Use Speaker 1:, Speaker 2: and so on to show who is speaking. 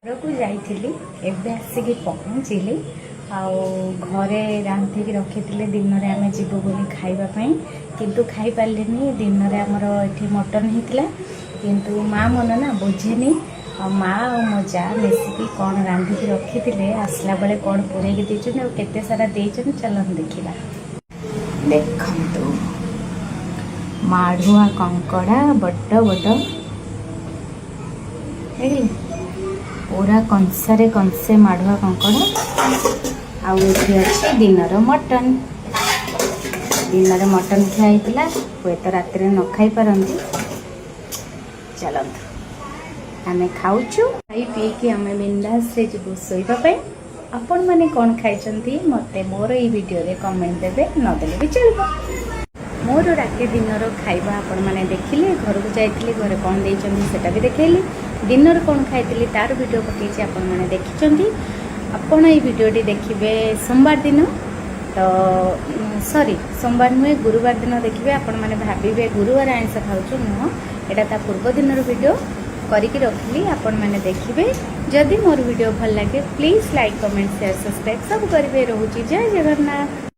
Speaker 1: ଘରକୁ ଯାଇଥିଲି ଏବେ ଆସିକି ପହଞ୍ଚିଲି। ଆଉ ଘରେ ରାନ୍ଧିକି ରଖିଥିଲେ ଦିନରେ ଆମେ ଯିବୁ ବୋଲି ଖାଇବା ପାଇଁ, କିନ୍ତୁ ଖାଇପାରିଲିନି। ଦିନରେ ଆମର ଏଠି ମଟନ୍ ହେଇଥିଲା, କିନ୍ତୁ ମା ମନ ନା ବୁଝେନି। ଆଉ ମା ଆଉ ମୋ ଯା ମିଶିକି କ'ଣ ରାନ୍ଧିକି ରଖିଥିଲେ, ଆସିଲା ବେଳେ କ'ଣ ପୁରେଇକି ଦେଇଛନ୍ତି ଆଉ କେତେ ସାରା ଦେଇଛନ୍ତି, ଚାଲନ୍ତୁ ଦେଖିବା। ଦେଖନ୍ତୁ ମାଢୁଆ କଙ୍କଡ଼ା ବଡ଼ ବଡ଼ पूरा कंसारे कंसे माढ़ुआ कंकड़ा। आउ एठी अछि दिनर मटन। दिनर मटन खाइतिला, हुए तो रात रे न खाई पारंती। चलंतु आमे खाउछु, खाई पी के आमे बिंदास रे जिबु सोइबा पे। आपण माने कोन खाइचंती मते मोर ई वीडियो रे कमेंट देबे, न देले भी चलबो। मोर राति दिनर खाइबा आपण माने देखिले। घर को जाइथिले, घरे कोन देइचंती सेटा भी देखैली। दिनर कोन खाइथिली तार वीडियो पकेछि, आपण माने देखिचंती। आपण ई वीडियोटी देखिबे सोमवार दिन, तो सॉरी सोमवार नुहे गुरुवार दिन देखिबे। आपण माने भाबिबे गुरुवार आइंस खाउछु, नुह एटा ता पूर्व दिनर वीडियो करिकि रखली। आपण माने देखिबे। जदि मोर वीडियो भल लागे please like comment share subscribe सब करिवे। रहूची जय जगन्नाथ।